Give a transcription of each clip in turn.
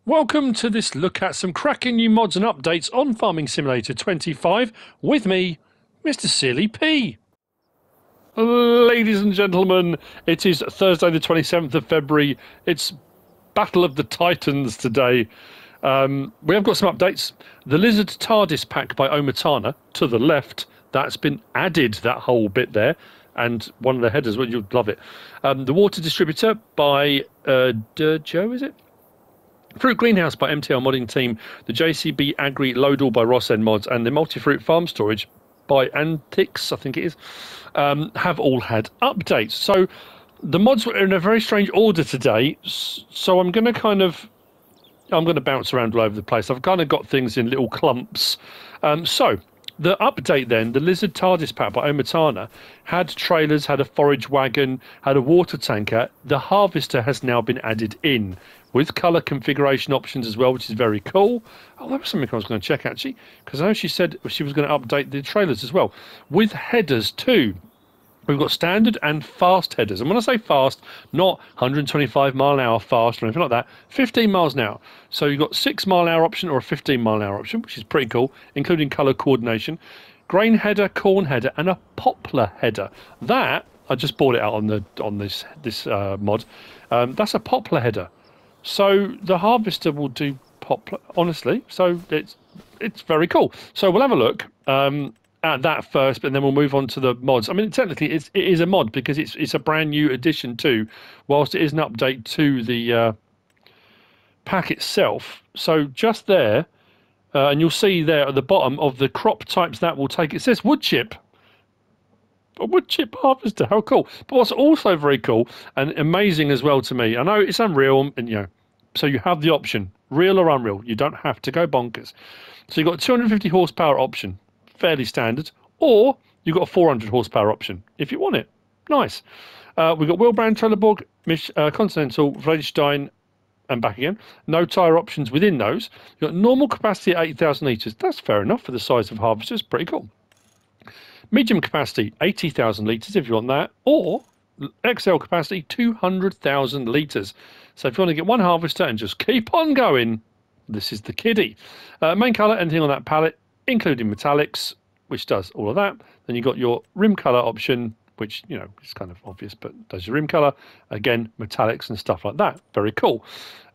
Welcome to this look at some cracking new mods and updates on Farming Simulator 25 with me, MrSealyp. Ladies and gentlemen, it is Thursday the 27th of February. It's Battle of the Titans today. We have got some updates. The Lizard Tardis pack by OmaTana to the left, that's been added, that whole bit there. And one of the headers, well, you'd love it. The Water Distributor by Joe, is it? Fruit Greenhouse by MTL Modding Team, the Agri Load-All by Ross End Mods, and the Multi-Fruit Farm Storage by Antix, I think it is, have all had updates. So the mods were in a very strange order today, so I'm going to bounce around all over the place. I've kind of got things in little clumps. So the update then, the Lizard Tardis pack by OmaTana, had trailers, had a forage wagon, had a water tanker. The harvester has now been added in, with colour configuration options as well, which is very cool. Oh, that was something I was going to check, actually, because I know she said she was going to update the trailers as well. With headers, too. We've got standard and fast headers. And when I say fast, not 125 mile an hour fast or anything like that, 15 miles an hour. So you've got 6 mile an hour option or a 15 mile an hour option, which is pretty cool, including colour coordination. Grain header, corn header, and a poplar header. That, I just bought it out on this mod. That's a poplar header. So the harvester will do poplar, honestly. So it's very cool. So we'll have a look at that first, but then we'll move on to the mods. I mean, technically, it is a mod because it's a brand new addition too, whilst it is an update to the pack itself. So just there, and you'll see there at the bottom of the crop types that will take, it says WOODCHIP. A WOODCHIP harvester, how cool. But what's also very cool and amazing as well to me, I know it's Unreal, and so you have the option, real or Unreal. You don't have to go bonkers. So you've got a 250 horsepower option, fairly standard, or you've got a 400 horsepower option if you want it. Nice. We've got Wheelbrand, Trelleborg, Continental, Vredestein, and back again. No tyre options within those. You've got normal capacity at 8,000 litres. That's fair enough for the size of harvesters. Pretty cool. Medium capacity, 80,000 litres if you want that, or XL capacity, 200,000 litres. So if you want to get one harvester and just keep on going, this is the kiddie. Main colour, anything on that palette, including metallics, which does all of that. Then you've got your rim colour option, which, is kind of obvious, but does your rim colour. Again, metallics and stuff like that. Very cool.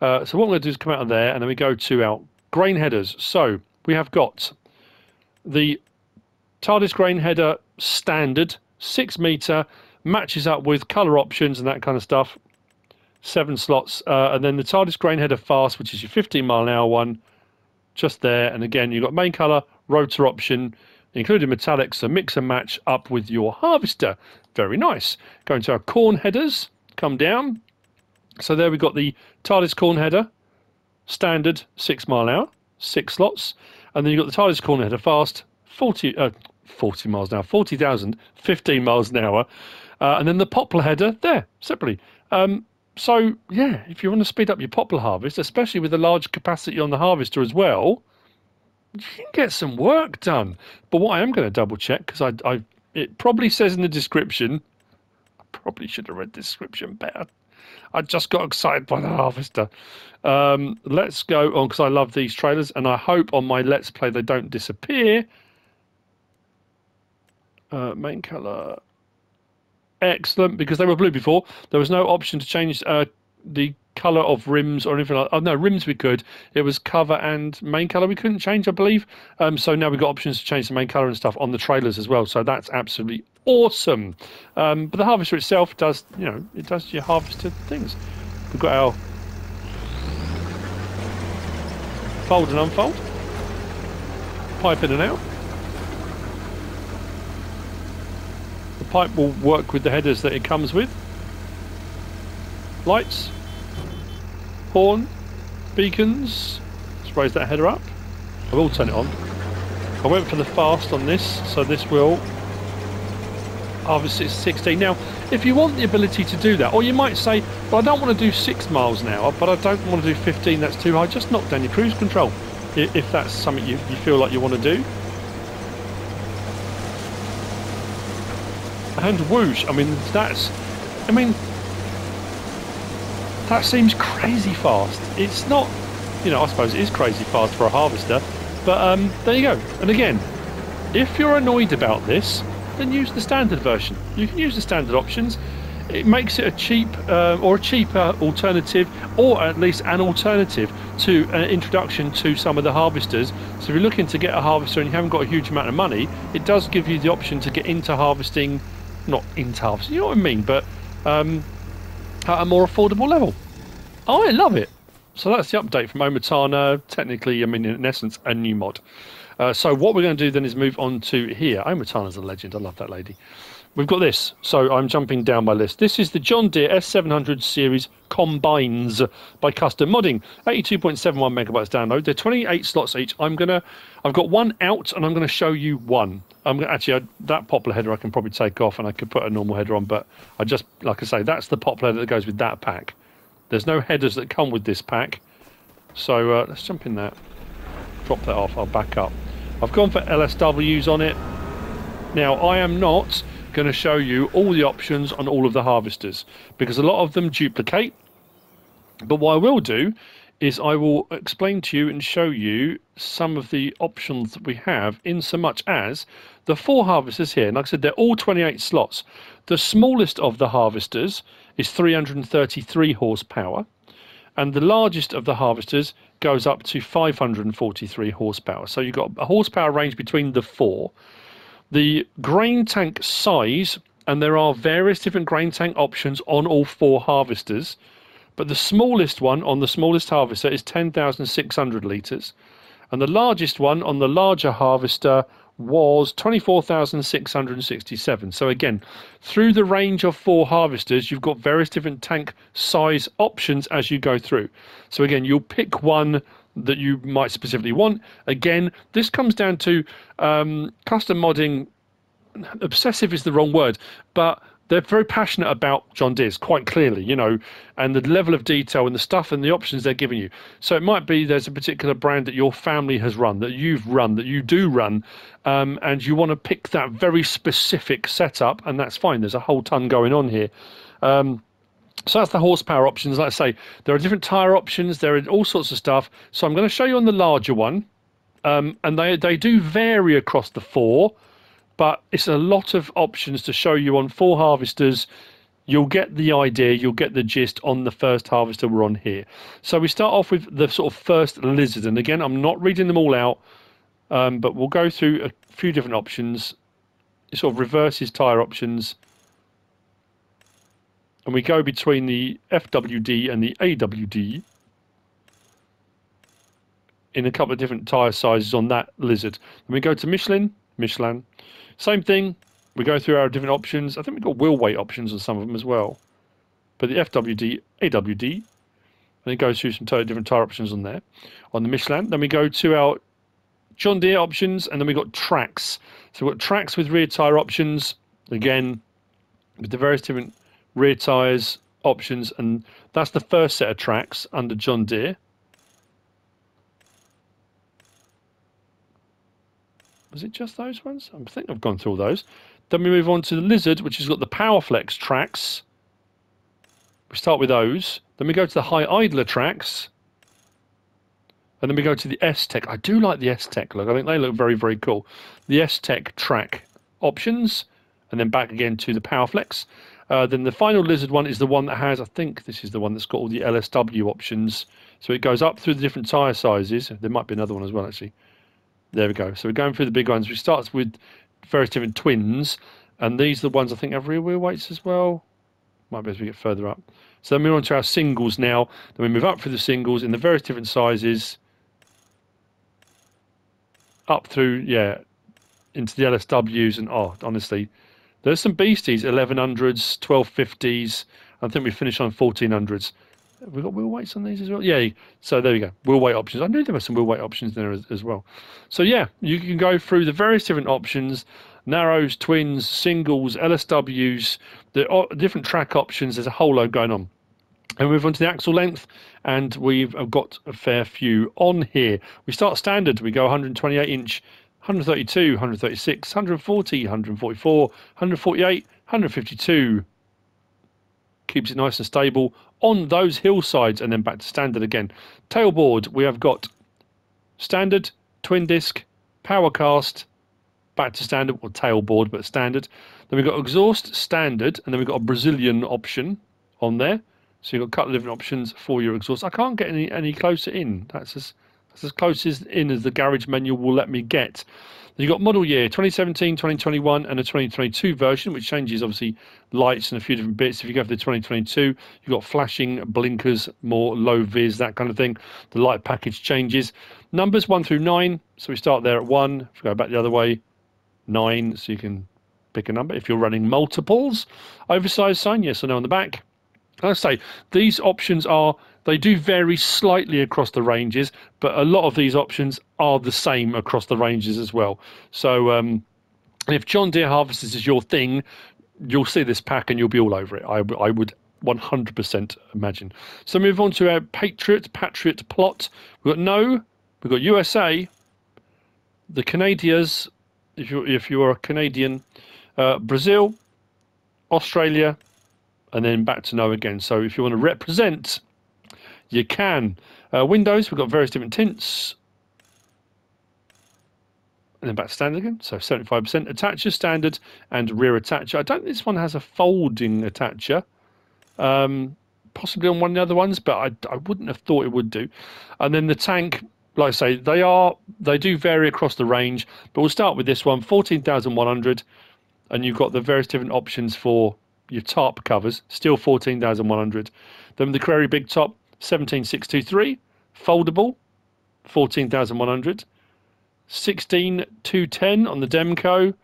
So what we're going to do is come out of there, and then we go to our grain headers. So we have got the Tardis grain header standard, 6 metre, matches up with colour options and that kind of stuff. 7 slots. And then the Tardis grain header fast, which is your 15 mile an hour one, just there. And again, you've got main colour, rotor option, including metallics, so mix and match up with your harvester. Very nice. Going to our corn headers, come down. So there we've got the Tardis corn header, standard 6 mile an hour, 6 slots. And then you've got the Tardis corn header fast, 40 miles an hour, 40,000, 15 miles an hour. And then the poplar header there, separately. So, yeah, if you want to speed up your poplar harvest, especially with a large capacity on the harvester as well, you can get some work done. But what I am going to double check, because it probably says in the description, I probably should have read the description better. I just got excited by the harvester. Let's go on, because I love these trailers, and I hope on my Let's Play they don't disappear. Main colour. Excellent, because they were blue before. There was no option to change the colour of rims or anything like that. Oh, no, rims we could. It was cover and main colour we couldn't change, I believe. So now we've got options to change the main colour and stuff on the trailers as well. So that's absolutely awesome. But the harvester itself does, it does your harvester things. We've got our fold and unfold. Pipe in and out. The pipe will work with the headers that it comes with. Lights, horn, beacons. Let's raise that header up. I will turn it on. I went for the fast on this, so this will harvest 16. Now, if you want the ability to do that, or you might say, well, I don't want to do 6 miles an hour, but I don't want to do 15, that's too high, just knock down your cruise control, if that's something you feel like you want to do. And whoosh, that seems crazy fast. It's not you know, I suppose it is crazy fast for a harvester. But there you go. And again, if you're annoyed about this, then use the standard version. You can use the standard options. It makes it a cheap or a cheaper alternative, or at least an alternative to an introduction to some of the harvesters. So if you're looking to get a harvester and you haven't got a huge amount of money, it does give you the option to get into harvesting, not into harvesting, you know what I mean, but at a more affordable level. I love it. So that's the update from OmaTana. Technically, I mean, in essence, a new mod. So what we're going to do then is move on to here. OmaTana's a legend. I love that lady. We've got this. So I'm jumping down my list. This is the John Deere S700 series combines by Custom Modding. 82.71 megabytes download. They're 28 slots each. I've got one out, and I'm going to show you one. Actually, that poplar header I can probably take off, and I could put a normal header on. But I just, like I say, that's the poplar header that goes with that pack. There's no headers that come with this pack. So let's jump in that. Drop that off. I'll back up. I've gone for LSWs on it. Now, I am not going to show you all the options on all of the harvesters because a lot of them duplicate. But what I will do is I will explain to you and show you some of the options that we have, in so much as the 4 harvesters here. And like I said, they're all 28 slots. The smallest of the harvesters is 333 horsepower, and the largest of the harvesters goes up to 543 horsepower. So you've got a horsepower range between the 4. The grain tank size, and there are various different grain tank options on all 4 harvesters, but the smallest one on the smallest harvester is 10,600 litres, and the largest one on the larger harvester was 24,667. So again, through the range of 4 harvesters, you've got various different tank size options as you go through. So again, you'll pick one that you might specifically want. Again, this comes down to custom modding. Obsessive is the wrong word, but they're very passionate about John Deere's, quite clearly, you know, and the level of detail and the stuff and the options they're giving you. So it might be there's a particular brand that your family has run, that you've run, that you do run, and you want to pick that very specific setup, and that's fine. There's a whole ton going on here. So that's the horsepower options. Like I say, there are different tyre options. There are all sorts of stuff. So I'm going to show you on the larger one. And they do vary across the 4. But it's a lot of options to show you on 4 harvesters. You'll get the idea. You'll get the gist on the first harvester we're on here. So we start off with the sort of first lizard. And again, I'm not reading them all out. But we'll go through a few different options. It sort of reverses tyre options. And we go between the FWD and the AWD in a couple of different tyre sizes on that lizard. Then we go to Michelin. Same thing. We go through our different options. I think we've got wheel weight options on some of them as well. But the FWD, AWD, and it goes through some totally different tyre options on there. On the Michelin, then we go to our John Deere options, and then we've got tracks. So we've got tracks with rear tyre options, again, with the various different rear tyres options, and that's the first set of tracks under John Deere. Was it just those ones? I think I've gone through all those. Then we move on to the Lizard, which has got the Powerflex tracks. We start with those. Then we go to the High Idler tracks. And then we go to the S-Tech. I do like the S-Tech look. I think they look very, very cool. The S-Tech track options. And then back again to the Powerflex. Then the final Lizard one is the one that has, I think this is the one that's got all the LSW options. So it goes up through the different tyre sizes. There might be another one as well, actually. There we go. So we're going through the big ones. We start with various different twins. And these are the ones I think have rear wheel weights as well. Might be as we get further up. So then we're on to our singles now. Then we move up through the singles in the various different sizes. Up through, yeah, into the LSWs. And, oh, honestly, there's some beasties, 1100s, 1250s. I think we finish on 1400s. Have we got wheel weights on these as well? Yeah, so there we go. Wheel weight options. I knew there were some wheel weight options there as well. So, yeah, you can go through the various different options. Narrows, twins, singles, LSWs, the different track options. There's a whole load going on. And we move on to the axle length, and we've got a fair few on here. We start standard. We go 128 inch, 132, 136, 140, 144, 148, 152. keeps it nice and stable on those hillsides, and then back to standard again. Tailboard, we have got standard, twin disc, power cast, back to standard, or tailboard, but standard. Then we've got exhaust, standard, and then we've got a Brazilian option on there. So you've got a couple of different options for your exhaust. I can't get any closer in. That's as close in as the garage menu will let me get. Then you've got model year, 2017, 2021, and a 2022 version, which changes, obviously, lights and a few different bits. If you go for the 2022, you've got flashing, blinkers, more low vis, that kind of thing. The light package changes. Numbers 1 through 9, so we start there at 1. If we go back the other way, 9, so you can pick a number. If you're running multiples, oversized sign, yes or no on the back. Like I say, these options they do vary slightly across the ranges, but a lot of these options are the same across the ranges as well. So if John Deere Harvesters is your thing, you'll see this pack and you'll be all over it. I would 100% imagine. So move on to our Patriot plot. We've got USA, the Canadians, if you are a Canadian, Brazil, Australia, and then back to no again. So if you want to represent, you can. Windows, we've got various different tints. And then back to standard again, so 75%. Attacher, standard, and rear attacher. I don't think this one has a folding attacher. Possibly on one of the other ones, but I wouldn't have thought it would do. And then the tank, like I say, they do vary across the range, but we'll start with this one, 14,100, and you've got the various different options for your tarp covers, still 14,100. Then the Query Big Top, 17,623, foldable, 14,100, 16,210 on the Demco,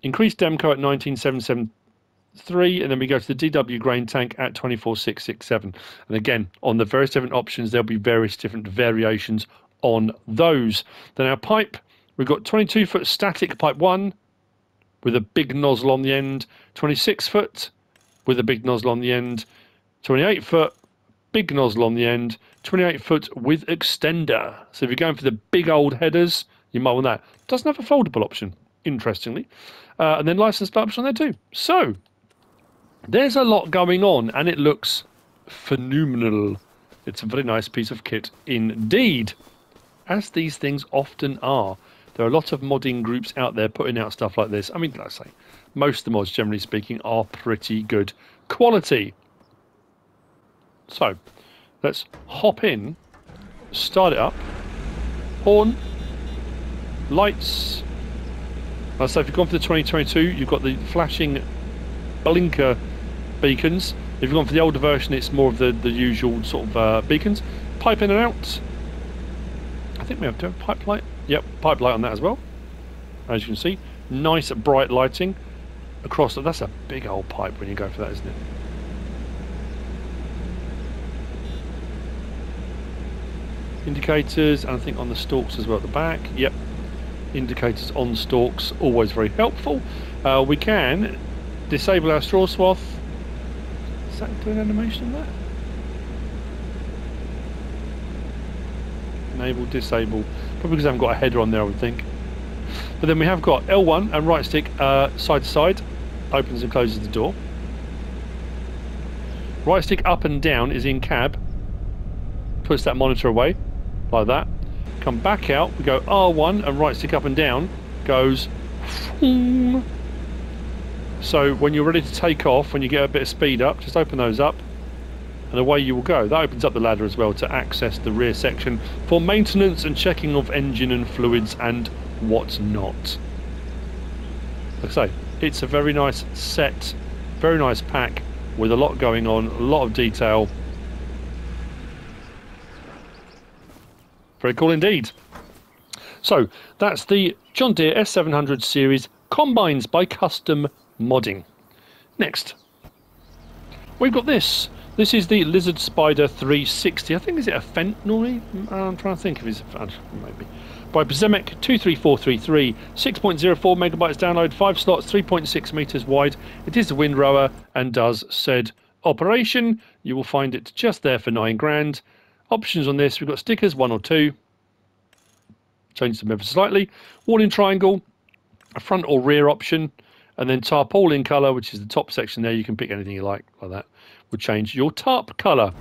increased Demco at 19,773, and then we go to the DW grain tank at 24,667. And again, on the various different options, there'll be various different variations on those. Then our pipe, we've got 22-foot static pipe 1 with a big nozzle on the end, 26-foot with a big nozzle on the end, 28-foot, big nozzle on the end, 28-foot with extender. So if you're going for the big old headers, you might want that. Doesn't have a foldable option, interestingly. And then licensed option on there too. So there's a lot going on, and it looks phenomenal. It's a very nice piece of kit indeed, as these things often are. There are a lot of modding groups out there putting out stuff like this. I mean, like I say, most of the mods, generally speaking, are pretty good quality. So, let's hop in, start it up, horn, lights. Like I say, if you've gone for the 2022, you've got the flashing blinker beacons. If you've gone for the older version, it's more of the usual sort of beacons. Pipe in and out. I think we have to have pipe light. Yep, pipe light on that as well. As you can see, nice bright lighting across. That's a big old pipe when you go for that, isn't it? Indicators, and I think on the stalks as well at the back. Yep, indicators on stalks, always very helpful. We can disable our straw swath. Is that doing animation on that? Enable, disable. Probably because I haven't got a header on there, I would think. But then we have got L1 and right stick side to side, opens and closes the door. Right stick up and down is in cab, puts that monitor away, like that. Come back out, we go R1 and right stick up and down goes. So when you're ready to take off, when you get a bit of speed up, just open those up, and away you will go. That opens up the ladder as well to access the rear section for maintenance and checking of engine and fluids and what's not. Like I say, it's a very nice set, very nice pack with a lot going on, a lot of detail. Very cool indeed. So that's the John Deere S700 series combines by custom modding. Next, we've got this. This is the Lizard Spyder 360. I think, is it a Fent normally? I'm trying to think if it's a Fent, maybe. By Bcbuhler 23433, 6.04 megabytes download, 5 slots, 3.6 meters wide. It is the Windrower and does said operation. You will find it just there for 9 grand. Options on this, we've got stickers, 1 or 2. Change them ever slightly. Warning triangle, a front or rear option. And then tarpaulin colour, which is the top section there, you can pick anything you like that, would change your tarp colour.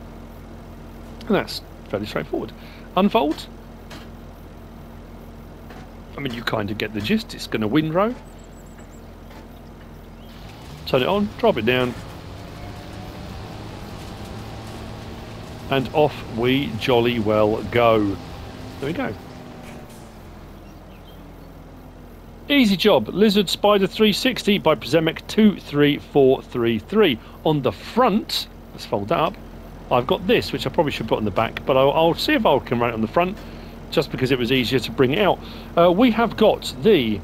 And that's fairly straightforward. Unfold. I mean, you kind of get the gist. It's going to windrow. Turn it on, drop it down. And off we jolly well go. There we go. Easy job. Lizard Spyder 360 by Przemyk 23433. On the front, let's fold that up, I've got this, which I probably should put on the back, but I'll see if I can run it on the front, just because it was easier to bring it out. We have got the,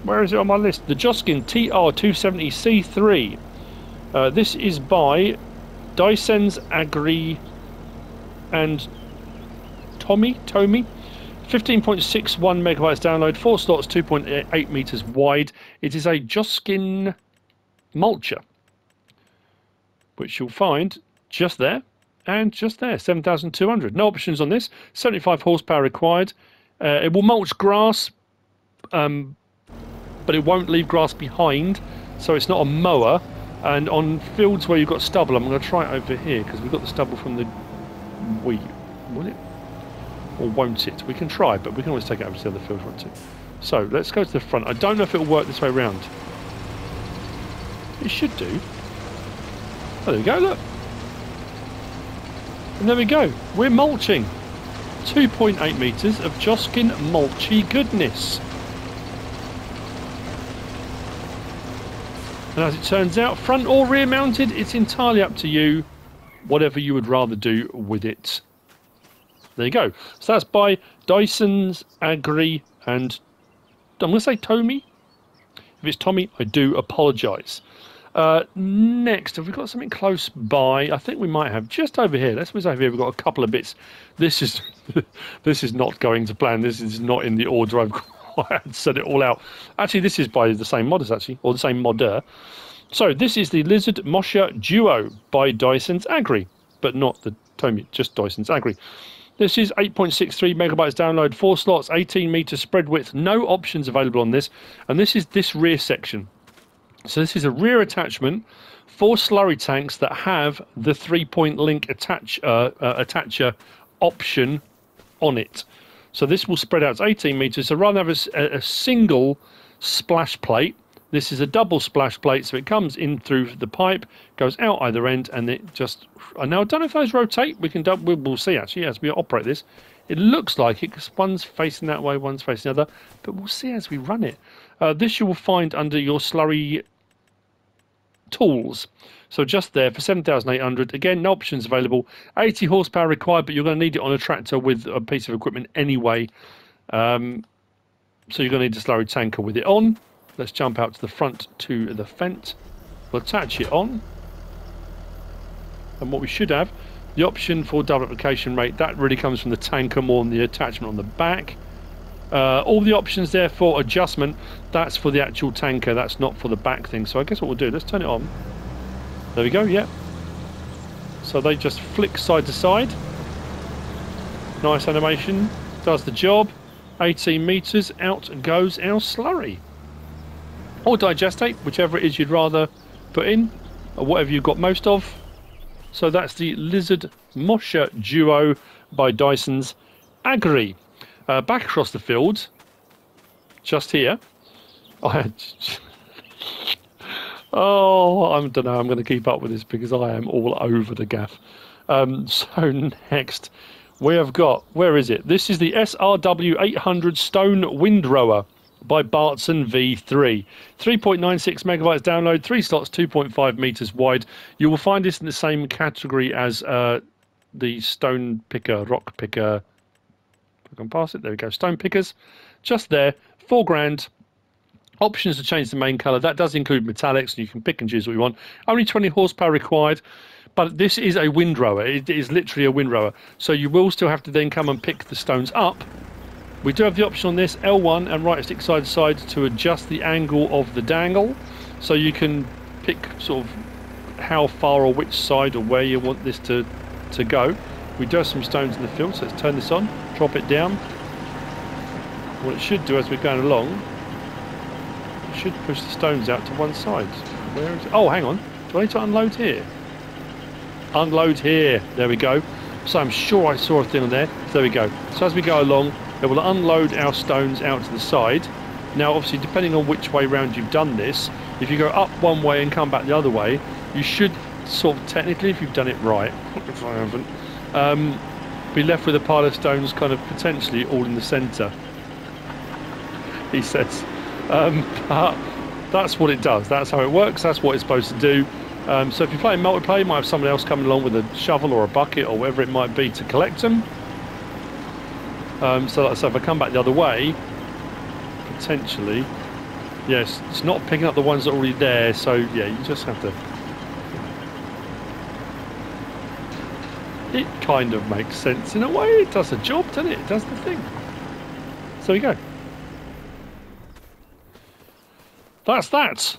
where is it on my list? The Joskin TR270C3. This is by Duysens-Agri and Tomi. 15.61 megabytes download, 4 slots, 2.8 meters wide. It is a Joskin mulcher, which you'll find just there and just there. 7,200. No options on this. 75 horsepower required. It will mulch grass, but it won't leave grass behind, so it's not a mower. And on fields where you've got stubble, I'm going to try it over here because we've got the stubble from the wheat. Will it? Or won't it? We can try, but we can always take it over to the other field if we want to. So let's go to the front. I don't know if it'll work this way around. It should do. Oh, there we go, look. And there we go. We're mulching. 2.8 metres of Joskin mulchy goodness. And as it turns out, front or rear mounted, it's entirely up to you. Whatever you would rather do with it. There you go. So that's by Duysens-Agri and I'm going to say Tomi. If it's Tomi, I do apologise. Next, have we got something close by? I think we might have just over here. Let's move over here. We've got a couple of bits. This is this is not going to plan. This is not in the order I've set it all out. Actually, this is by the same modders, actually, or the same modder. So this is the Lizard Moscha Duo by Duysens-Agri, but not the Tomi, just Duysens-Agri. This is 8.63 megabytes download, 4 slots, 18 meter spread width, no options available on this. And this is this rear section. So this is a rear attachment, 4 slurry tanks that have the 3-point link attacher option on it. So this will spread out to 18 meters. So rather than have a single splash plate, this is a double splash plate. So it comes in through the pipe, goes out either end, and it just. Now I don't know if those rotate. We'll see actually as we operate this. It looks like it because one's facing that way, one's facing the other, but we'll see as we run it. This you will find under your slurry tools. So just there for 7,800. Again, no options available. 80 horsepower required, but you're going to need it on a tractor with a piece of equipment anyway. So you're going to need a slurry tanker with it on. Let's jump out to the front to the fence. We'll attach it on. And what we should have, the option for double application rate, that really comes from the tanker more than the attachment on the back. All the options there for adjustment, that's for the actual tanker, that's not for the back thing. So I guess what we'll do, let's turn it on. There we go, yeah. So they just flick side to side. Nice animation, does the job. 18 meters, out goes our slurry. Or digestate, whichever it is you'd rather put in, or whatever you've got most of. So that's the Lizard Moscha Duo by Duysens-Agri. Back across the field, just here, I don't know, I'm going to keep up with this because I am all over the gaff. So next, we have got, where is it? This is the SRW 800 Stone Windrower by Bartson V3. 3.96 megabytes download, 3 slots, 2.5 meters wide. You will find this in the same category as the stone picker, rock picker. I can pass it. There we go. Stone pickers, just there. $4,000. Options to change the main colour. That does include metallics, and you can pick and choose what you want. Only 20 horsepower required, but this is a windrower. It is literally a windrower. So you will still have to then come and pick the stones up. We do have the option on this, L1 and right stick side to side, to adjust the angle of the dangle. So you can pick sort of how far or which side or where you want this to go. We do have some stones in the field, so let's turn this on, drop it down. What it should do as we're going along, it should push the stones out to one side. Where is it? Oh, hang on. Do I need to unload here? Unload here. There we go. So I'm sure I saw a thing on there. So there we go. So as we go along, it will unload our stones out to the side. Now, obviously, depending on which way round you've done this, if you go up one way and come back the other way, you should sort of technically, if you've done it right, if I haven't, be left with a pile of stones kind of potentially all in the centre, he says. But that's what it does. That's how it works. That's what it's supposed to do. So if you're playing multiplayer, you might have someone else coming along with a shovel or a bucket or whatever it might be to collect them. So if I come back the other way, potentially, yes, it's not picking up the ones that are already there. So yeah, you just have to. It kind of makes sense in a way. It does the job, doesn't it? It does the thing. So there you go. That's that.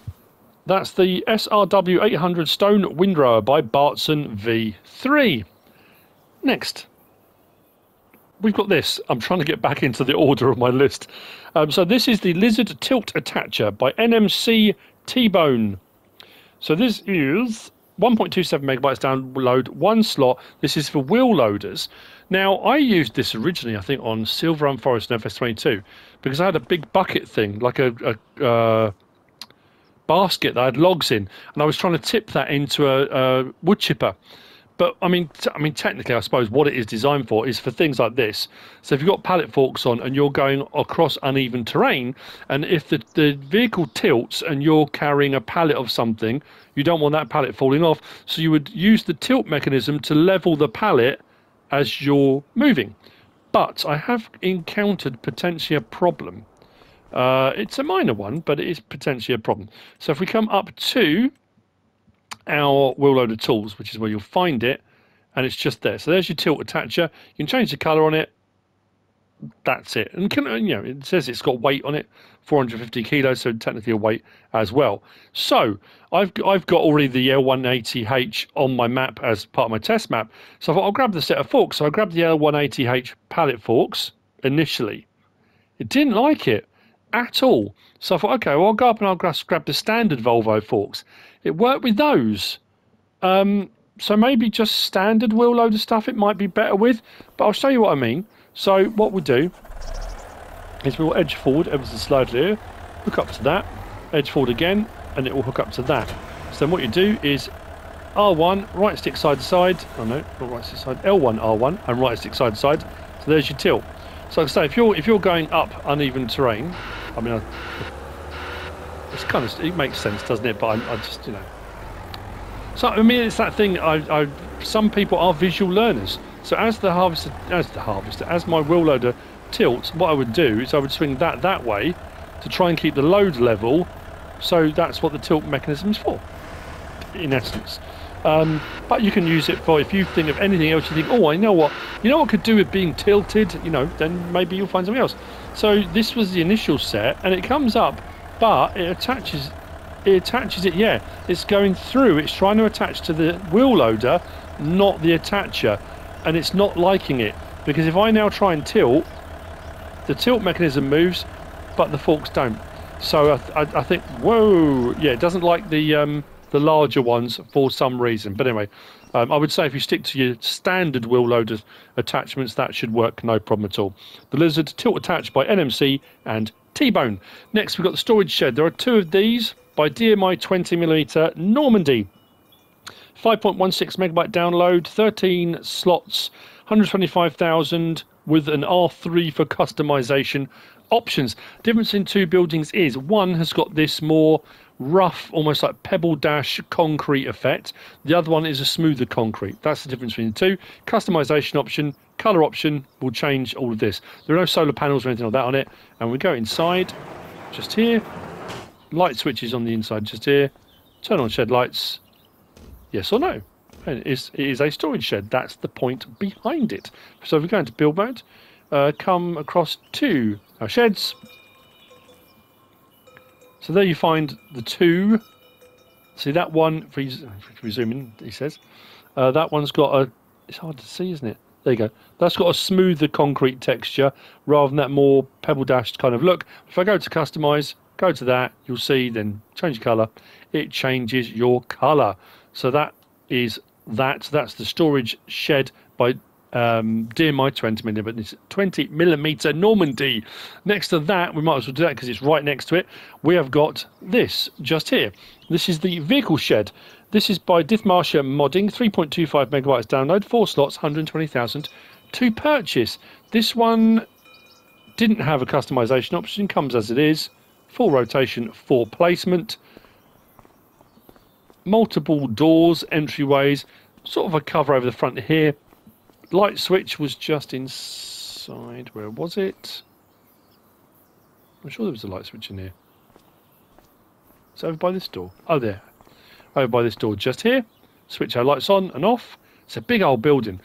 That's the SRW 800 Stone Windrower by Bartson V3. Next, we've got this. I'm trying to get back into the order of my list. So this is the Lizard Tilt Attacher by NMC T-Bone. So this is 1.27 megabytes download, one slot. This is for wheel loaders. Now, I used this originally, I think, on Silver Run Forest and FS22 because I had a big bucket thing, like a basket that I had logs in, and I was trying to tip that into a wood chipper. But I mean, technically, I suppose what it is designed for is for things like this. So if you've got pallet forks on and you're going across uneven terrain, and if the vehicle tilts and you're carrying a pallet of something, you don't want that pallet falling off. So you would use the tilt mechanism to level the pallet as you're moving. But I have encountered potentially a problem. It's a minor one, but it is potentially a problem. So if we come up to our wheel loader tools, which is where you'll find it, and it's just there. So there's your tilt attacher. You can change the colour on it. That's it. And it says it's got weight on it, 450 kilos, so technically a weight as well. So I've got already the L180H on my map as part of my test map. So I thought I'll grab the set of forks. So I grabbed the L180H pallet forks initially. It didn't like it at all. So I thought, okay, well, I'll go up and I'll grab the standard Volvo forks. It worked with those. So maybe just standard wheel loader stuff it might be better with, but I'll show you what I mean. So what we'll do is we'll edge forward ever so slightly, hook up to that, edge forward again, and it will hook up to that. So then what you do is R1, right stick side to side, oh no, not right stick side, L1, R1, and right stick side to side. So there's your tilt. So like I say, if you're going up uneven terrain, I mean, it's kind of, it makes sense, doesn't it? But I just, So I mean, it's that thing. Some people are visual learners. So as my wheel loader tilts, what I would do is I would swing that way to try and keep the load level. So that's what the tilt mechanism is for, in essence. But you can use it for if you think of anything else. You think, oh, I know what could do with being tilted. Then maybe you'll find something else. So this was the initial set, and it comes up, but it attaches it. Yeah, it's going through. It's trying to attach to the wheel loader, not the attacher, and it's not liking it because if I now try and tilt, the tilt mechanism moves, but the forks don't. So I think, whoa, yeah, it doesn't like the larger ones for some reason. But anyway, I would say if you stick to your standard wheel loader attachments, that should work no problem at all. The Lizard Tilt Attach by NMC and T-Bone. Next, we've got the storage shed. There are two of these by Deere My 20mm Normandy. 5.16 megabyte download, 13 slots, 125,000 with an R3 for customization options. Difference in two buildings is one has got this more rough, almost like pebble dash concrete effect. The other one is a smoother concrete. That's the difference between the two. Customization option, color option will change all of this. There are no solar panels or anything like that on it. And we go inside, just here. Light switches on the inside, just here. Turn on shed lights. Yes or no? And it is a storage shed. That's the point behind it. So if we go into build mode, come across to our sheds. So there you find the two. See that one, if we zoom in, he says, that one's got a, it's hard to see, isn't it? There you go. That's got a smoother concrete texture rather than that more pebble dashed kind of look. If I go to customize, Go to that, you'll see, then change colour. It changes your colour. So that is that. That's the storage shed by Deere my 20mm, but it's 20mm Normandy. Next to that, we might as well do that because it's right next to it. We have got this just here. This is the vehicle shed. This is by Dithmarscher Modding, 3.25 megabytes download, 4 slots, 120,000 to purchase. This one didn't have a customization option, comes as it is. Full rotation for placement. Multiple doors, entryways, sort of a cover over the front here. Light switch was just inside. Where was it? I'm sure there was a light switch in here. It's over by this door. Oh, there. Over by this door just here. Switch our lights on and off. It's a big old building.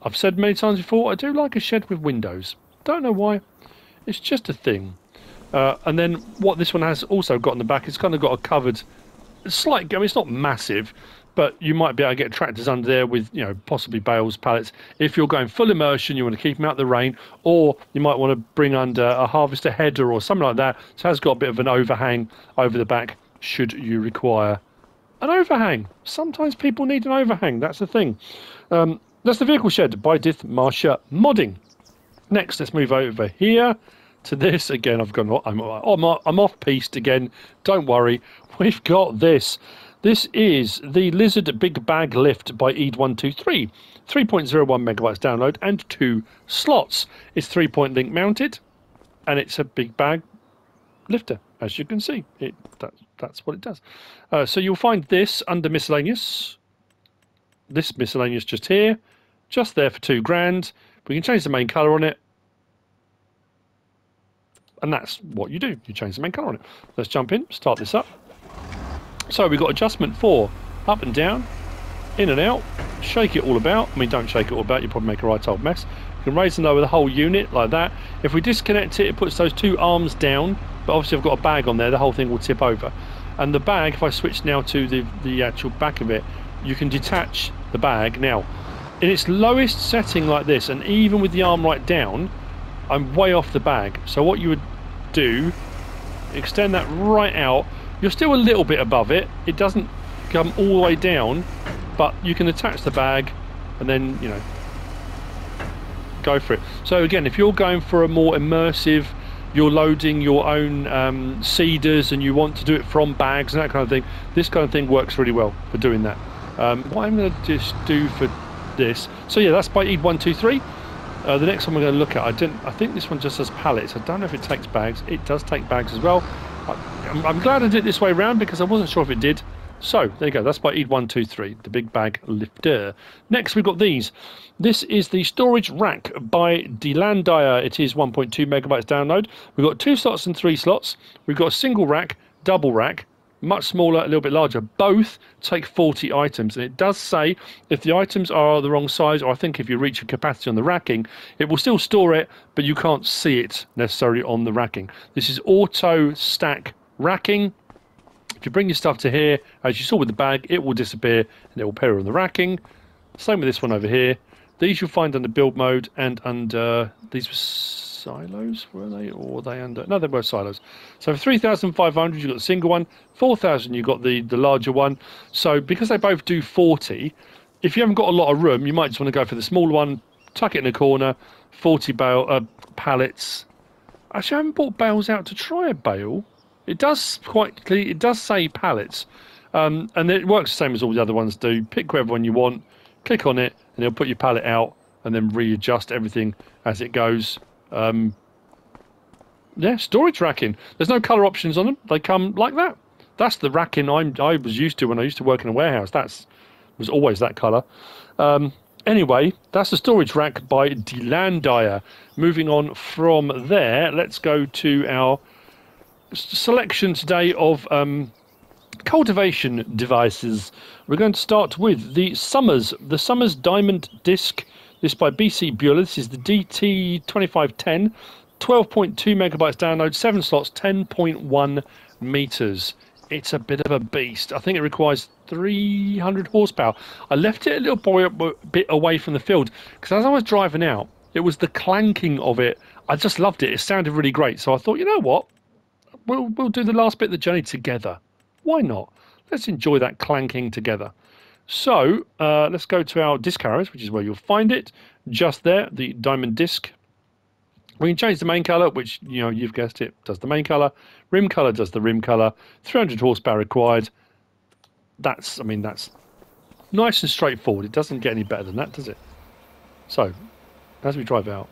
I've said many times before, I do like a shed with windows. Don't know why. It's just a thing. And then what this one has also got in the back, it's kind of got a covered slight, I mean, it's not massive, but you might be able to get tractors under there with, you know, possibly bales, pallets. If you're going full immersion, you want to keep them out of the rain, or you might want to bring under a harvester header or something like that. So it has got a bit of an overhang over the back, should you require an overhang. Sometimes people need an overhang, that's the thing. That's the vehicle shed by Dithmarscher Modding. Next, let's move over here to this. Again, I'm off piste again. Don't worry, we've got this. This is the Lizard Bigbaglift by Eid123. 3.01 megabytes download and 2 slots. It's 3-point link mounted, and it's a big bag lifter, as you can see. That's what it does. So you'll find this under miscellaneous. This miscellaneous just here, just there for £2,000. We can change the main colour on it, and that's what you do. You change the main colour on it. Let's jump in, start this up. So we've got adjustment for up and down, in and out, shake it all about. I mean, don't shake it all about, you'll probably make a right old mess. You can raise and lower the whole unit like that. If we disconnect it, it puts those 2 arms down, but obviously I've got a bag on there, the whole thing will tip over. And the bag, if I switch now to the actual back of it, you can detach the bag. Now, in its lowest setting like this, and even with the arm right down, I'm way off the bag. So what you would do, extend that right out. You're still a little bit above it. It doesn't come all the way down, but you can attach the bag and then, you know, go for it. So again, if you're going for a more immersive, you're loading your own seeders and you want to do it from bags and that kind of thing, this kind of thing works really well for doing that. What I'm going to just do for this, so yeah, that's by Eid123. The next one we're going to look at, I think this one just has pallets. I don't know if it takes bags. It does take bags as well. I'm glad I did it this way around because I wasn't sure if it did. So there you go, that's by Eid123, the big bag lifter. Next we've got these. This is the storage rack by Landeier. It is 1.2 megabytes download. We've got 2 slots and 3 slots. We've got a single rack, double rack, much smaller, a little bit larger. Both take 40 items, and it does say if the items are the wrong size, or I think if you reach a capacity on the racking, it will still store it, but you can't see it necessarily on the racking. This is auto stack racking. If you bring your stuff to here, as you saw with the bag, it will disappear and it will appear on the racking. Same with this one over here. These you'll find under build mode and under, these were silos, were they? Or were they under? No, they were silos. So for 3,500 you've got the single one, 4,000 you've got the larger one. So because they both do 40, if you haven't got a lot of room, you might just want to go for the smaller one, tuck it in a corner, 40 pallets. Actually, I haven't bought bales out to try a bale. It does it does say pallets, and it works the same as all the other ones do. Pick whatever one you want, click on it, and it'll put your pallet out, and then readjust everything as it goes. Yeah, storage racking. There's no colour options on them. They come like that. That's the racking I was used to when I used to work in a warehouse. Was always that colour. Anyway, that's the storage rack by Landeier. Moving on from there, let's go to our selection today of cultivation devices. We're going to start with the Summers Diamond Disc. This by Bcbuhler. This is the DT2510, 12.2 megabytes download, 7 slots, 10.1 meters. It's a bit of a beast. I think it requires 300 horsepower. I left it a little bit away from the field because as I was driving out, it was the clanking of it. I just loved it. It sounded really great. So I thought, you know what? we'll do the last bit of the journey together. Why not? Let's enjoy that clanking together. So let's go to our disc arrows, which is where you'll find it. Just there, the diamond disc. We can change the main colour, which, you know, you've guessed it, does the main colour. Rim colour does the rim colour. 300 horsepower required. That's, I mean, that's nice and straightforward. It doesn't get any better than that, does it? So, as we drive out.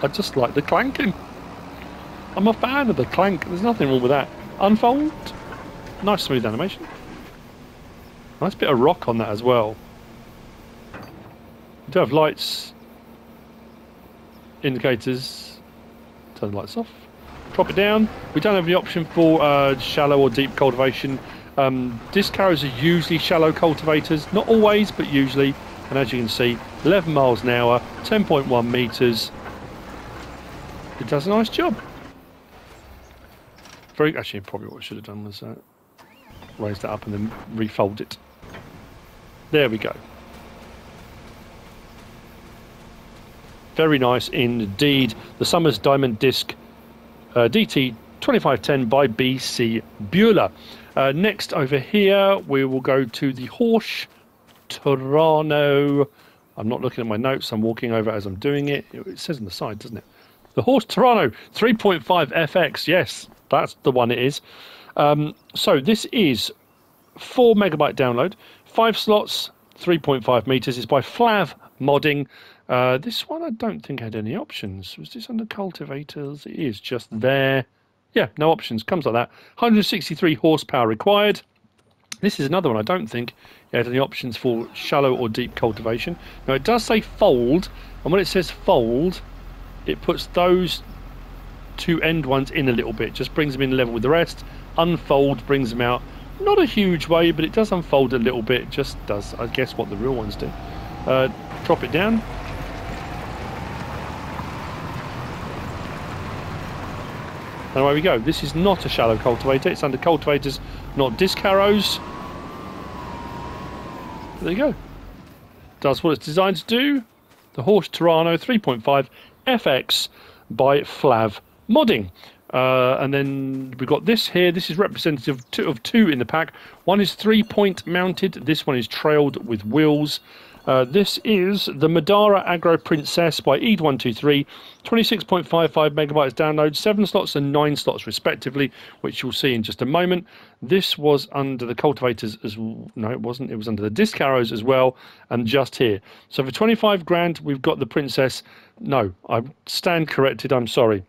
I just like the clanking. I'm a fan of the clank. There's nothing wrong with that. Unfold. Nice smooth animation. Nice bit of rock on that as well. We do have lights, indicators. Turn the lights off. Drop it down. We don't have the option for shallow or deep cultivation. Disc arrows are usually shallow cultivators. Not always, but usually. And as you can see, 11 miles an hour, 10.1 meters. It does a nice job. Actually, probably what I should have done was raise that up and then refold it. There we go. Very nice indeed. The Summer's Diamond Disc DT 2510 by Bcbuhler. Next over here, we will go to the Horsch Terrano. I'm not looking at my notes. I'm walking over as I'm doing it. It says on the side, doesn't it? The Horsch Terrano 3.5 FX. Yes, that's the one it is. So this is 4 megabyte download, 5 slots, 3.5 meters. It's by FlavModding. This one I don't think had any options. Was this under cultivators? It is just there. Yeah, no options. Comes like that. 163 horsepower required. This is another one I don't think it had any options for shallow or deep cultivation. Now it does say fold, and when it says fold, it puts those two end ones in a little bit, just brings them in level with the rest. Unfold brings them out, not a huge way, but it does unfold a little bit. Just does, I guess, what the real ones do. Drop it down. And away we go. This is not a shallow cultivator. It's under cultivators, not disc arrows. There you go. Does what it's designed to do. The Horsch Terrano 3.5 FX by FlavModding. And then we've got this here. This is representative of two in the pack. One is 3-point mounted. This one is trailed with wheels. This is the Madara Agro Princess by Eid123. 26.55 megabytes download, 7 slots and 9 slots respectively, which you'll see in just a moment. This was under the cultivators as well. No, it wasn't. It was under the disc arrows as well, and just here. So for 25 grand, we've got the Princess. No, I stand corrected. I'm sorry.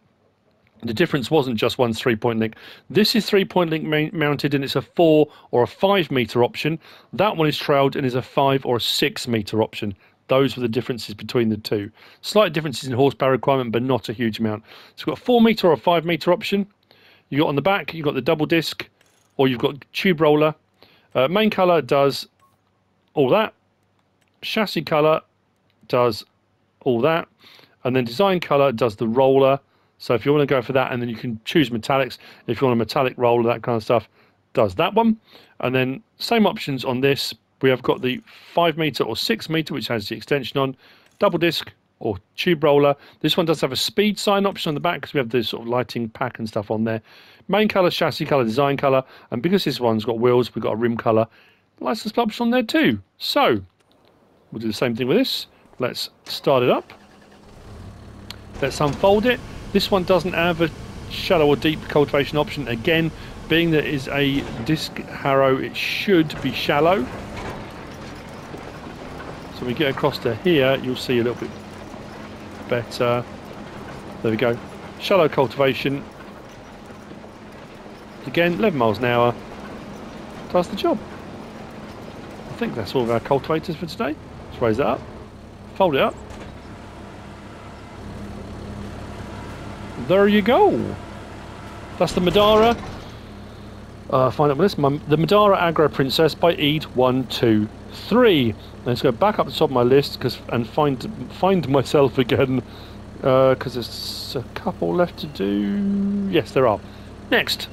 The difference wasn't just one 3-point link. This is 3-point link mounted, and it's a 4 or a 5 meter option. That one is trailed and is a 5 or a 6 meter option. Those were the differences between the two. Slight differences in horsepower requirement, but not a huge amount. So we've got a 4 meter or a 5 meter option. You got on the back, you've got the double disc, or you've got tube roller. Main color does all that. Chassis color does all that, and then design color does the roller. So if you want to go for that, and then you can choose metallics. If you want a metallic roller, that kind of stuff, does that one. And then same options on this. We have got the 5 meter or 6 meter, which has the extension on, double disc or tube roller. This one does have a speed sign option on the back because we have the sort of lighting pack and stuff on there. Main color, chassis color, design color, and because this one's got wheels, we've got a rim color license plate option on there too. So we'll do the same thing with this. Let's start it up. Let's unfold it. This one doesn't have a shallow or deep cultivation option. Again, being that it is a disc harrow, it should be shallow. So when we get across to here, you'll see a little bit better. There we go. Shallow cultivation. Again, 11 miles an hour. Does the job. I think that's all of our cultivators for today. Let's raise that up. Fold it up. There you go. That's the Madara. Find out this. The Madara Agro Princess by Eid123. Let's go back up the top of my list and find myself again because there's a couple left to do. Yes, there are. Next.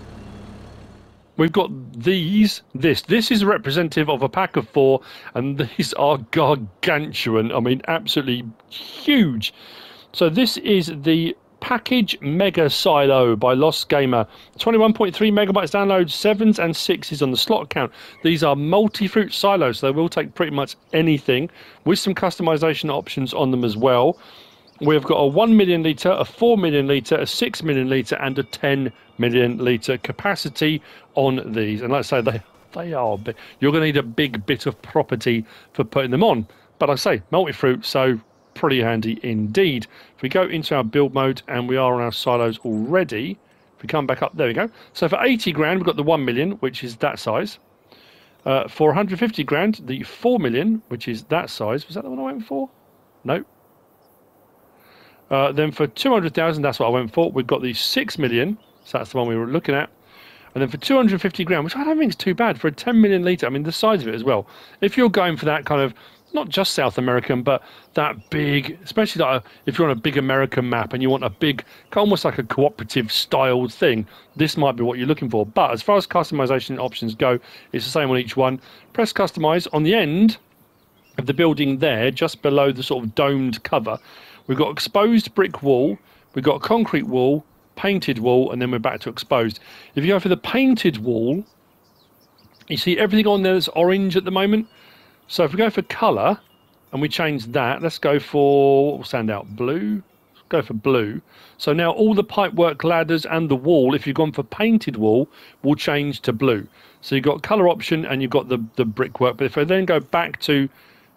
we've got these. This is representative of a pack of 4, and these are gargantuan. I mean, absolutely huge. So this is the Package Mega Silo by Lostgamer. 21.3 megabytes download, 7s and 6s on the slot count. These are multi-fruit silos, so they will take pretty much anything with some customization options on them as well. We've got a 1 million litre, a 4 million litre, a 6 million litre and a 10 million litre capacity on these. And like I say, they are big. You're going to need a big bit of property for putting them on. But like I say, multi-fruit, so pretty handy indeed. If we go into our build mode, and we are on our silos already, if we come back up, there we go. So for 80 grand, we've got the 1 million, which is that size. For 150 grand, the 4 million, which is that size. Was that the one I went for? No. Then for 200,000, that's what I went for. We've got the 6 million, so that's the one we were looking at. And then for 250 grand, which I don't think is too bad for a 10 million litre. I mean, the size of it as well. If you're going for that kind of, not just South American, but that big, especially like if you're on a big American map and you want a big, almost like a cooperative styled thing, this might be what you're looking for. But as far as customization options go, it's the same on each one. Press customize on the end of the building there, just below the sort of domed cover. We've got exposed brick wall, we've got concrete wall, painted wall, and then we're back to exposed. If you go for the painted wall, you see everything on there that's orange at the moment. So if we go for colour and we change that, let's go for, what will stand out, blue? Let's go for blue. So now all the pipework ladders and the wall, if you've gone for painted wall, will change to blue. So you've got colour option and you've got the brickwork. But if I then go back to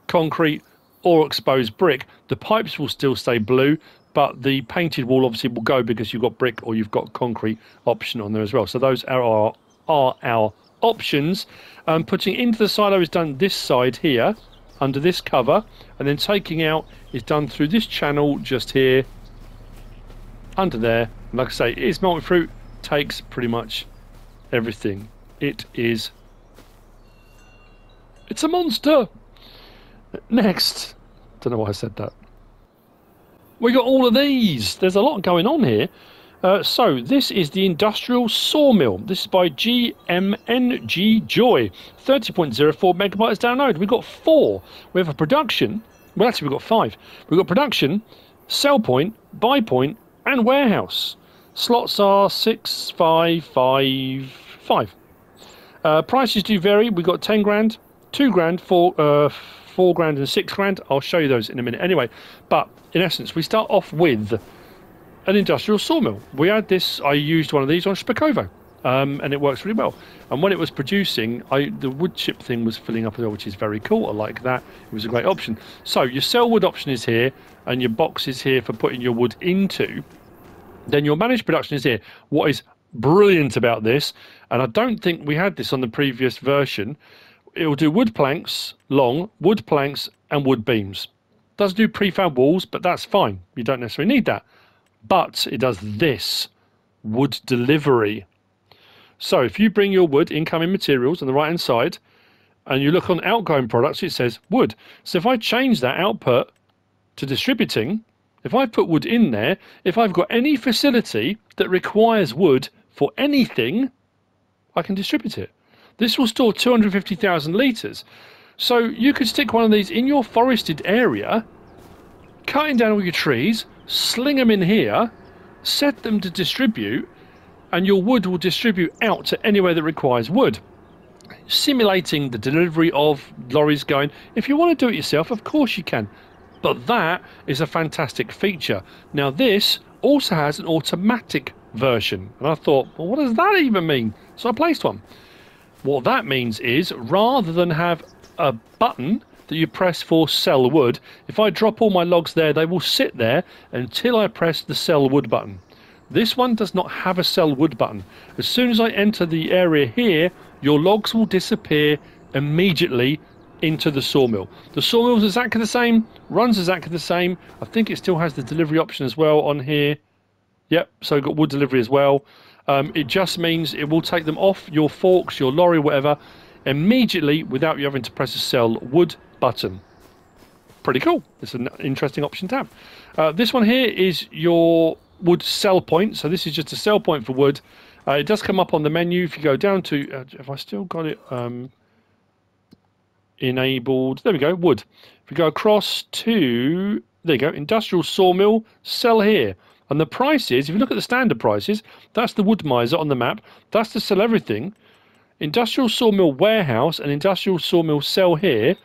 concrete or exposed brick, the pipes will still stay blue, but the painted wall obviously will go because you've got brick or you've got concrete option on there as well. So those are our options. Putting into the silo is done this side here under this cover, and then taking out is done through this channel just here under there. And like I say, it is multi-fruit, takes pretty much everything. It's a monster. Next, don't know why I said that. We got all of these. There's a lot going on here. So this is the industrial sawmill. This is by GMNGjoy. 30.04 megabytes download. We've got 4. We have a production. Well, actually, we've got 5. We've got production, sell point, buy point, and warehouse. Slots are 6, 5, 5, 5. Prices do vary. We've got 10 grand, 2 grand, 4 grand, and 6 grand. I'll show you those in a minute anyway. But in essence, we start off with an industrial sawmill. We had this, I used one of these on Spakovo, and it works really well. And when it was producing, the wood chip thing was filling up as well, which is very cool. I like that. It was a great option. So your sell wood option is here, and your box is here for putting your wood into. Then your managed production is here. What is brilliant about this, and I don't think we had this on the previous version, it will do wood planks, long, wood planks, and wood beams. Does do prefab walls, but that's fine. You don't necessarily need that. But it does this, wood delivery. So if you bring your wood, incoming materials on the right hand side, and you look on outgoing products, it says wood. So if I change that output to distributing, if I put wood in there, if I've got any facility that requires wood for anything, I can distribute it. This will store 250,000 litres. So you could stick one of these in your forested area, cutting down all your trees, sling them in here, set them to distribute, and your wood will distribute out to anywhere that requires wood. Simulating the delivery of lorries going. If you want to do it yourself, of course you can. But that is a fantastic feature. Now this also has an automatic version. And I thought, well, what does that even mean? So I placed one. What that means is, rather than have a button that you press for sell wood, if I drop all my logs there, they will sit there until I press the sell wood button. This one does not have a sell wood button. As soon as I enter the area here, your logs will disappear immediately into the sawmill. The sawmill is exactly the same, runs exactly the same. I think it still has the delivery option as well on here. Yep, so we've got wood delivery as well. It just means it will take them off your forks, your lorry, whatever, immediately without you having to press a sell wood button. Pretty cool. It's an interesting option to have. This one here is your wood sell point. So this is just a sell point for wood. It does come up on the menu. If you go down to, have I still got it enabled? There we go, wood. If we go across to, there you go, industrial sawmill, sell here. And the prices, if you look at the standard prices, that's the wood miser on the map. That's to sell everything. Industrial sawmill warehouse and industrial sawmill sell here,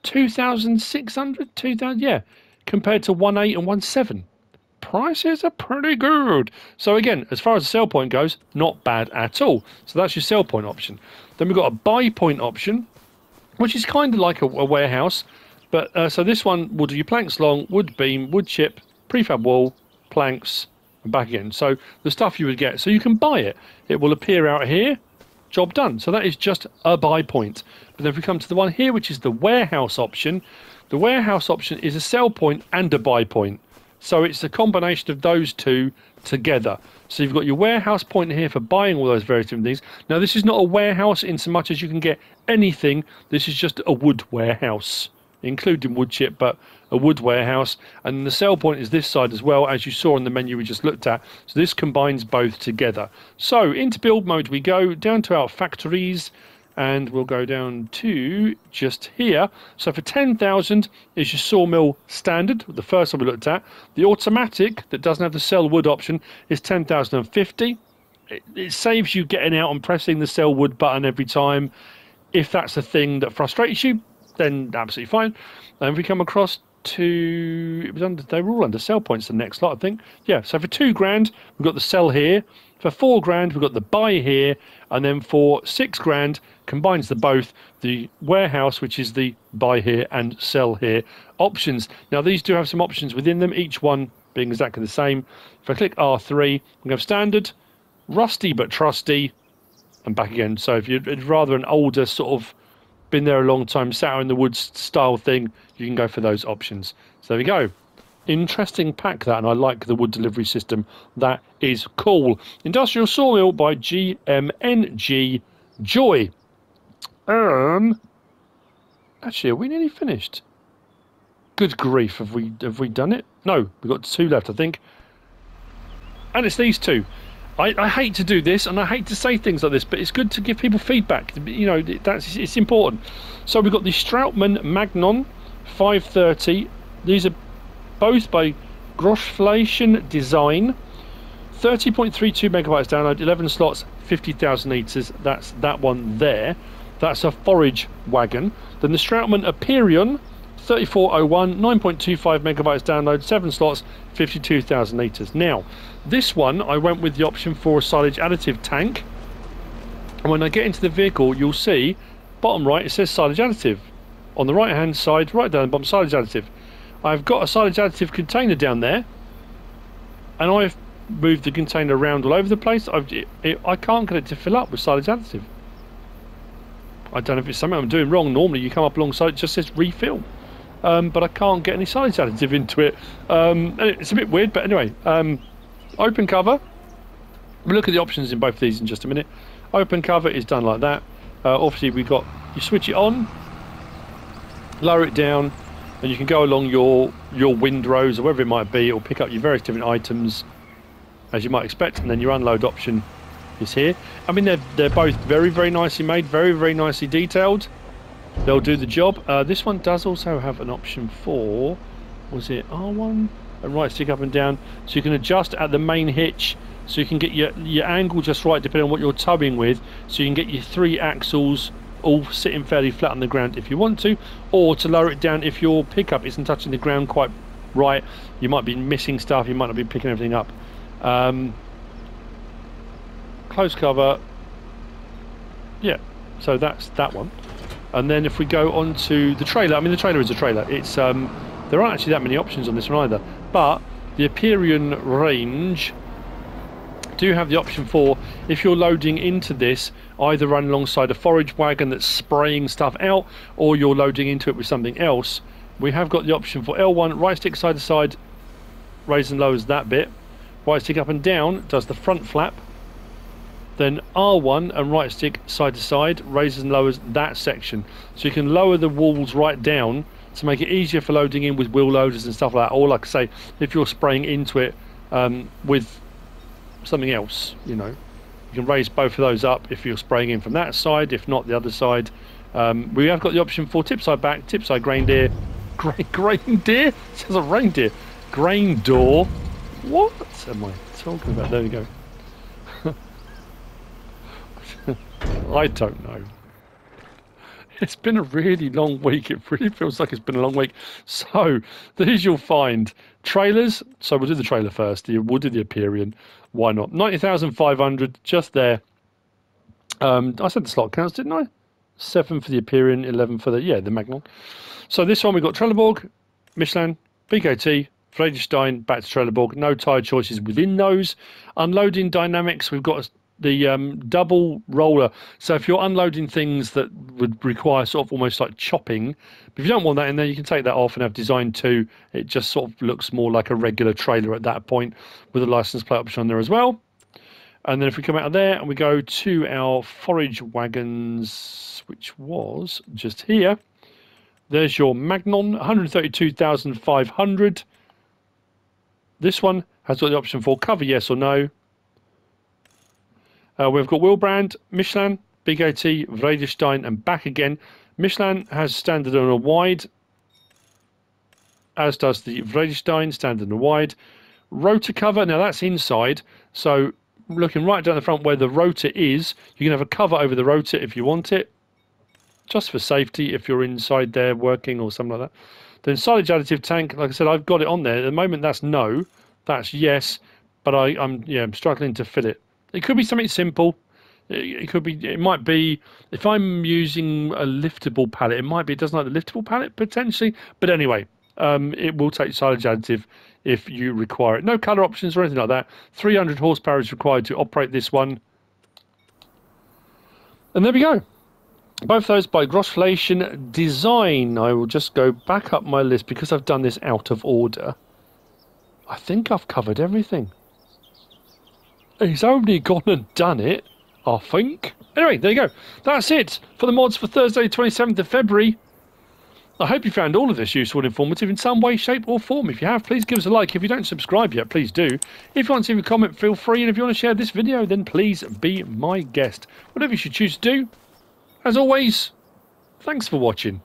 2,600, 2,000, yeah, compared to 1.8 and 1.7. Prices are pretty good. So again, as far as the sell point goes, not bad at all. So that's your sell point option. Then we've got a buy point option, which is kind of like a warehouse. But so this one will do your planks long, wood beam, wood chip, prefab wall, planks, and back again. So the stuff you would get. So you can buy it. It will appear out here. Job done. So that is just a buy point. But then if we come to the one here, which is the warehouse option, the warehouse option is a sell point and a buy point. So it's a combination of those two together. So you've got your warehouse point here for buying all those various different things. Now this is not a warehouse in so much as you can get anything. This is just a wood warehouse, including wood chip, but a wood warehouse. And the sell point is this side as well, as you saw in the menu we just looked at. So this combines both together. So into build mode we go, down to our factories, and we'll go down to just here. So for 10,000 is your sawmill standard, the first one we looked at. The automatic that doesn't have the sell wood option is 10,050. It saves you getting out and pressing the sell wood button every time. If that's the thing that frustrates you, then absolutely fine. And if we come across to, it was under, they were all under sell points, the next lot, I think. Yeah, so for 2 grand, we've got the sell here. For 4 grand, we've got the buy here. And then for 6 grand, combines the both, the warehouse, which is the buy here and sell here options. Now, these do have some options within them, each one being exactly the same. If I click R3, we have standard, rusty but trusty, and back again. So if you're rather an older sort of, been there a long time, sat out in the woods style thing, you can go for those options. So there we go. Interesting pack that, and I like the wood delivery system. That is cool. Industrial Sawmill by GMNGjoy. Actually, are we nearly finished? Good grief, have we done it? No, we've got 2 left, I think. And it's these 2. I hate to do this, and I hate to say things like this, but it's good to give people feedback. You know, it's important. So we've got the Strautmann Magnon 530. These are both by Großflächendesign. 30.32 megabytes download, 11 slots, 50,000 litres. That's that one there. That's a forage wagon. Then the Strautmann Aperion 3401, 9.25 megabytes download, 7 slots, 52,000 litres. Now, this one, I went with the option for a silage additive tank. And when I get into the vehicle, you'll see, bottom right, it says silage additive. On the right-hand side, right down the bottom, silage additive. I've got a silage additive container down there. And I've moved the container around all over the place. I can't get it to fill up with silage additive. I don't know if it's something I'm doing wrong. Normally, you come up alongside, it just says refill. But I can't get any silage additive into it. And it's a bit weird, but anyway. Open cover. We'll look at the options in both of these in just a minute. Open cover is done like that. Obviously, we've got, you switch it on, lower it down, and you can go along your windrows or wherever it might be. It will pick up your various different items, as you might expect, and then your unload option is here. I mean, they're both very, very nicely made, very, very nicely detailed. They'll do the job. This one does also have an option for, was it R1? And right stick up and down, so you can adjust at the main hitch, so you can get your angle just right depending on what you're towing with, so you can get your 3 axles all sitting fairly flat on the ground if you want to, or to lower it down if your pickup isn't touching the ground quite right. You might be missing stuff, you might not be picking everything up. Close cover, yeah, so that's that one. And then if we go on to the trailer, I mean the trailer is a trailer, it's there aren't actually that many options on this one either, but the Aperion range do have the option for, if you're loading into this, either run alongside a forage wagon that's spraying stuff out, or you're loading into it with something else. We have got the option for L1, right stick side to side, raises and lowers that bit, right stick up and down does the front flap, then R1 and right stick side to side raises and lowers that section, so you can lower the walls right down to make it easier for loading in with wheel loaders and stuff like that. Or like I say, if you're spraying into it with something else, you know. You can raise both of those up if you're spraying in from that side, if not the other side. We have got the option for tipside back, tipside grain deer. Grain deer? Sounds like reindeer. Grain door. What am I talking about? There we go. I don't know. It's been a really long week. It really feels like it's been a long week. So, these you'll find. Trailers. So, we'll do the trailer first. We'll do the Aperion. Why not? 90,500, just there. I said the slot counts, didn't I? 7 for the Aperion, 11 for the Magnon. So, this one we've got Trelleborg, Michelin, BKT, Vredestein, back to Trelleborg. No tyre choices within those. Unloading dynamics, we've got the double roller. So if you're unloading things that would require sort of almost like chopping, but if you don't want that in there, you can take that off and have design 2. It just sort of looks more like a regular trailer at that point with a license plate option on there as well. And then if we come out of there and we go to our forage wagons, which was just here, there's your Magnon, 132,500. This one has got the option for cover yes or no. We've got Wilbrand, Michelin, BKT, Vredestein, and back again. Michelin has standard and a wide, as does the Vredestein, standard and wide. Rotor cover, now that's inside, so looking right down the front where the rotor is, you can have a cover over the rotor if you want it, just for safety if you're inside there working or something like that. Then silage additive tank, like I said, I've got it on there. At the moment, that's no, that's yes, but I'm struggling to fill it. It could be something simple. It might be, if I'm using a liftable pallet, it doesn't like the liftable pallet potentially. But anyway, it will take silage additive if you require it. No colour options or anything like that. 300 horsepower is required to operate this one. And there we go. Both those by Großflächendesign. I will just go back up my list because I've done this out of order. I think I've covered everything. He's only gone and done it, I think. Anyway, there you go. That's it for the mods for Thursday, 27th of February. I hope you found all of this useful and informative in some way, shape or form. If you have, please give us a like. If you don't subscribe yet, please do. If you want to leave a comment, feel free. And if you want to share this video, then please be my guest. Whatever you should choose to do. As always, thanks for watching.